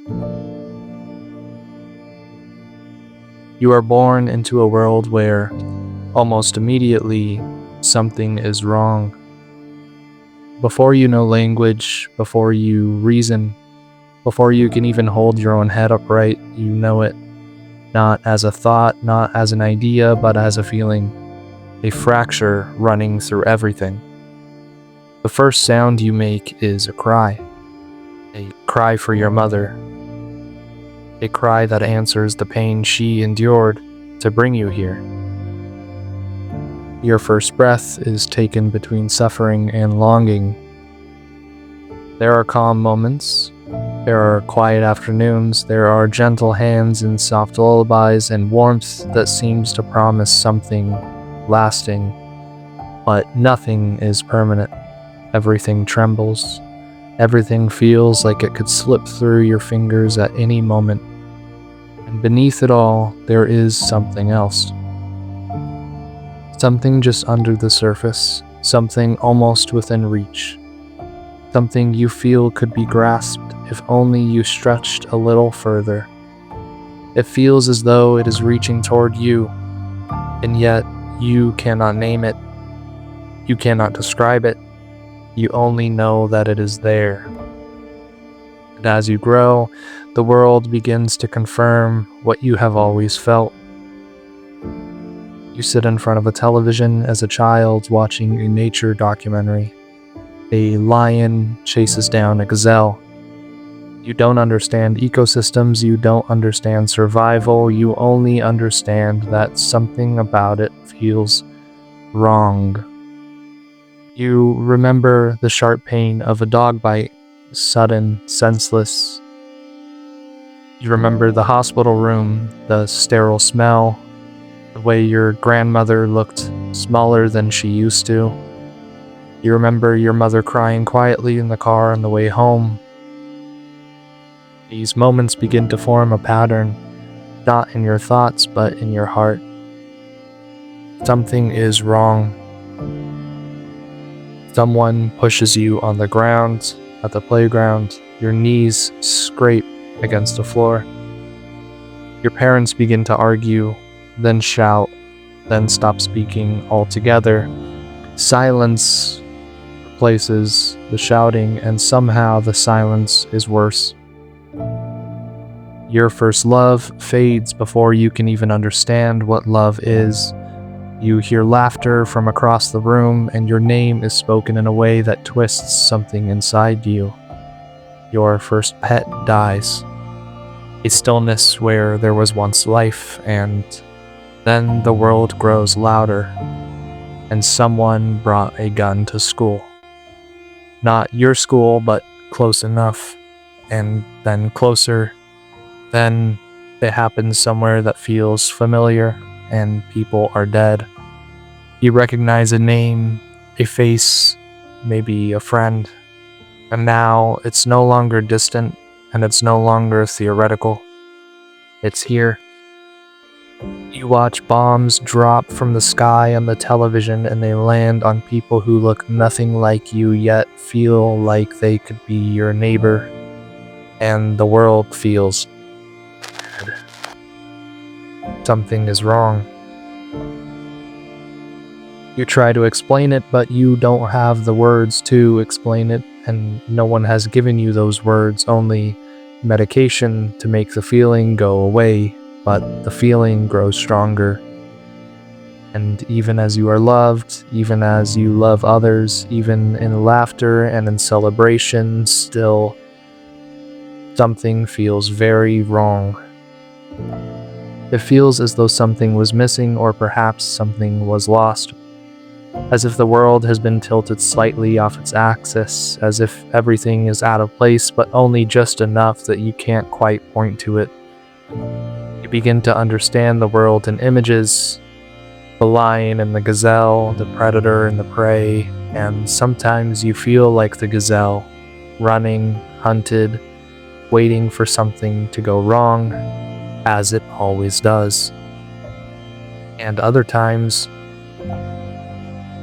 You are born into a world where, almost immediately, something is wrong. Before you know language, before you reason, before you can even hold your own head upright, you know it. Not as a thought, not as an idea, but as a feeling. A fracture running through everything. The first sound you make is a cry. A cry for your mother. A cry that answers the pain she endured to bring you here. Your first breath is taken between suffering and longing. There are calm moments. There are quiet afternoons. There are gentle hands and soft lullabies and warmth that seems to promise something lasting. But nothing is permanent. Everything trembles. Everything feels like it could slip through your fingers at any moment. And beneath it all, there is something else. Something just under the surface. Something almost within reach. Something you feel could be grasped if only you stretched a little further. It feels as though it is reaching toward you, and yet you cannot name it. You cannot describe it. You only know that it is there. And as you grow, the world begins to confirm what you have always felt. You sit in front of a television as a child watching a nature documentary. A lion chases down a gazelle. You don't understand ecosystems, you don't understand survival, you only understand that something about it feels wrong. You remember the sharp pain of a dog bite, sudden, senseless. You remember the hospital room, the sterile smell, the way your grandmother looked smaller than she used to. You remember your mother crying quietly in the car on the way home. These moments begin to form a pattern, not in your thoughts, but in your heart. Something is wrong. Someone pushes you on the ground at the playground. Your knees scrape against the floor. Your parents begin to argue, then shout, then stop speaking altogether. Silence replaces the shouting, and somehow the silence is worse. Your first love fades before you can even understand what love is. You hear laughter from across the room, and your name is spoken in a way that twists something inside you. Your first pet dies. A stillness where there was once life, and then the world grows louder, and someone brought a gun to school. Not your school, but close enough, and then closer. Then it happens somewhere that feels familiar, and people are dead. You recognize a name, a face, maybe a friend, and now it's no longer distant, and it's no longer theoretical. It's here. You watch bombs drop from the sky on the television, and they land on people who look nothing like you yet feel like they could be your neighbor, and the world feels bad. Something is wrong. You try to explain it, but you don't have the words to explain it, and no one has given you those words, only medication to make the feeling go away, but the feeling grows stronger. And even as you are loved, even as you love others, even in laughter and in celebration, still something feels very wrong. It feels as though something was missing, or perhaps something was lost. As if the world has been tilted slightly off its axis, as if everything is out of place, but only just enough that you can't quite point to it. You begin to understand the world in images, the lion and the gazelle, the predator and the prey, and sometimes you feel like the gazelle, running, hunted, waiting for something to go wrong, as it always does. And other times,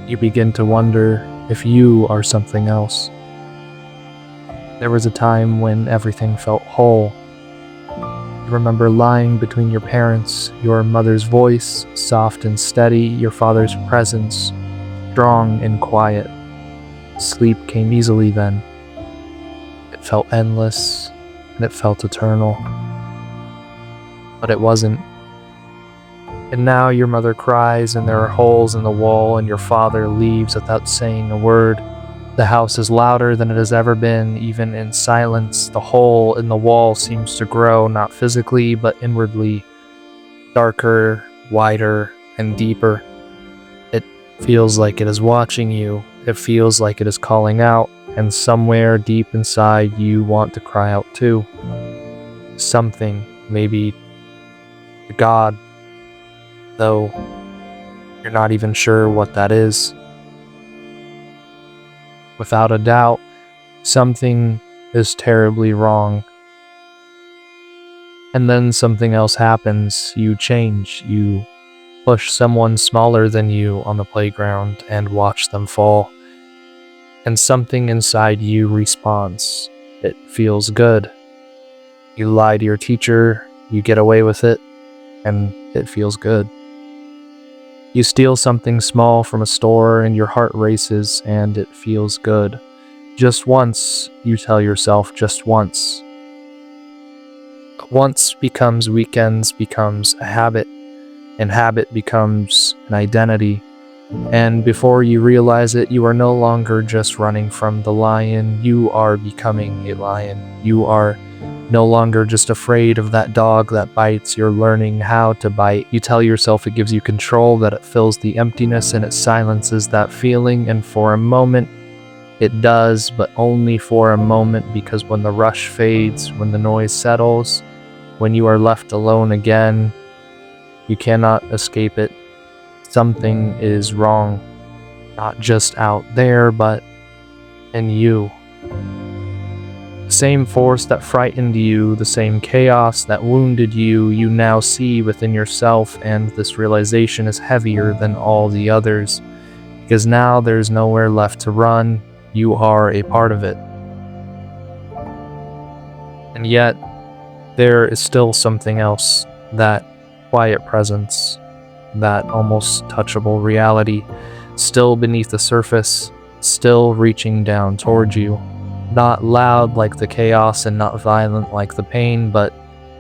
you begin to wonder if you are something else. There was a time when everything felt whole, You remember lying between your parents, your mother's voice, soft and steady, your father's presence, strong and quiet. Sleep came easily then. It felt endless, and it felt eternal. But it wasn't. And now your mother cries, and there are holes in the wall, and your father leaves without saying a word. The house is louder than it has ever been, even in silence. The hole in the wall seems to grow, not physically, but inwardly, darker, wider, and deeper. It feels like it is watching you. It feels like it is calling out, and somewhere deep inside you want to cry out too. Something, maybe to God, though you're not even sure what that is. Without a doubt, something is terribly wrong. And then something else happens. You change. You push someone smaller than you on the playground and watch them fall. And something inside you responds. It feels good. You lie to your teacher, you get away with it, and it feels good. You steal something small from a store and your heart races and it feels good. Just once, you tell yourself, just once. Once becomes weekends, becomes a habit, and habit becomes an identity. And before you realize it, you are no longer just running from the lion, you are becoming a lion. You are no longer just afraid of that dog that bites, you're learning how to bite. You tell yourself it gives you control, that it fills the emptiness and it silences that feeling, and for a moment it does, but only for a moment, because when the rush fades, when the noise settles, when you are left alone again, you cannot escape it. Something is wrong, not just out there, but in you. The same force that frightened you, the same chaos that wounded you, you now see within yourself, and this realization is heavier than all the others, because now there's nowhere left to run. You are a part of it. And yet, there is still something else, that quiet presence, that almost touchable reality, still beneath the surface, still reaching down toward you. Not loud like the chaos and not violent like the pain, but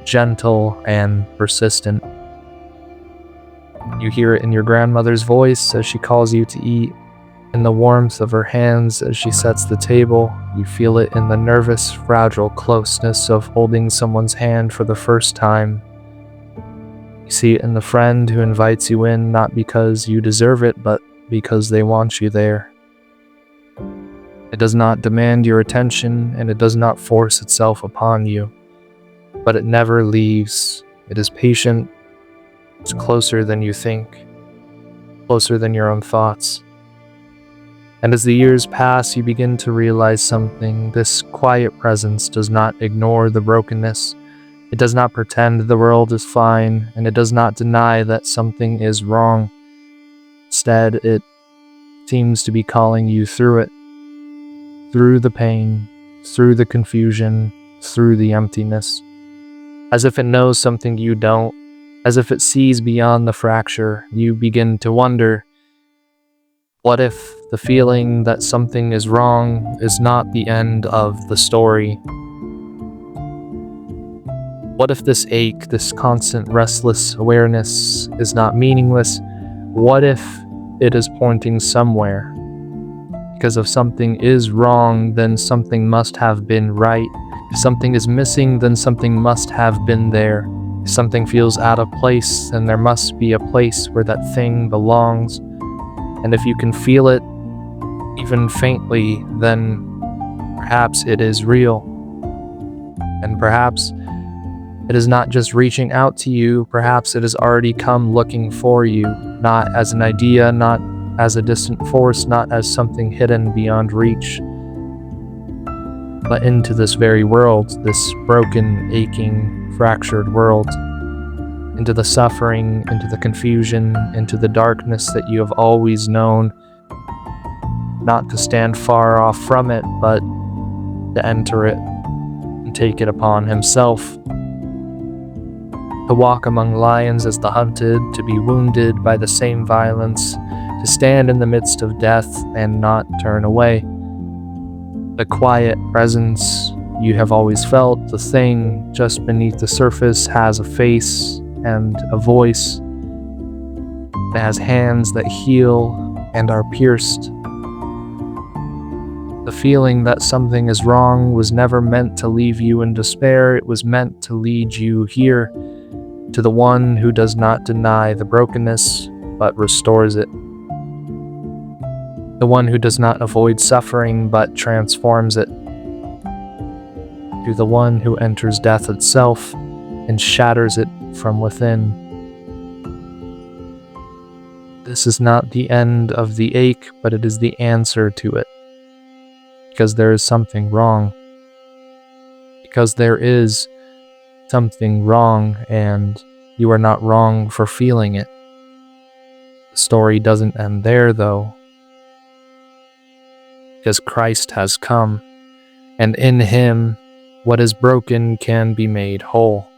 gentle and persistent. You hear it in your grandmother's voice as she calls you to eat, in the warmth of her hands as she sets the table. You feel it in the nervous, fragile closeness of holding someone's hand for the first time. You see it in the friend who invites you in, not because you deserve it, but because they want you there. It does not demand your attention, and it does not force itself upon you, but it never leaves. It is patient. It's closer than you think, closer than your own thoughts. And as the years pass, you begin to realize something. This quiet presence does not ignore the brokenness. It does not pretend the world is fine, and it does not deny that something is wrong. Instead, it seems to be calling you through it. Through the pain, through the confusion, through the emptiness. As if it knows something you don't, as if it sees beyond the fracture, you begin to wonder, what if the feeling that something is wrong is not the end of the story? What if this ache, this constant restless awareness is not meaningless? What if it is pointing somewhere? Because if something is wrong, then something must have been right. If something is missing, then something must have been there. If something feels out of place, then there must be a place where that thing belongs. And if you can feel it, even faintly, then perhaps it is real. And perhaps it is not just reaching out to you, perhaps it has already come looking for you, not as an idea, not as a distant force, not as something hidden beyond reach, but into this very world, this broken, aching, fractured world, into the suffering, into the confusion, into the darkness that you have always known, not to stand far off from it, but to enter it and take it upon himself. To walk among lions as the hunted, to be wounded by the same violence, to stand in the midst of death and not turn away. The quiet presence you have always felt, the thing just beneath the surface, has a face and a voice. It has hands that heal and are pierced. The feeling that something is wrong was never meant to leave you in despair. It was meant to lead you here, to the one who does not deny the brokenness, but restores it. The one who does not avoid suffering, but transforms it. To the one who enters death itself and shatters it from within. This is not the end of the ache, but it is the answer to it. Because there is something wrong. Because there is something wrong, and you are not wrong for feeling it. The story doesn't end there, though. Because Christ has come, and in him, what is broken can be made whole.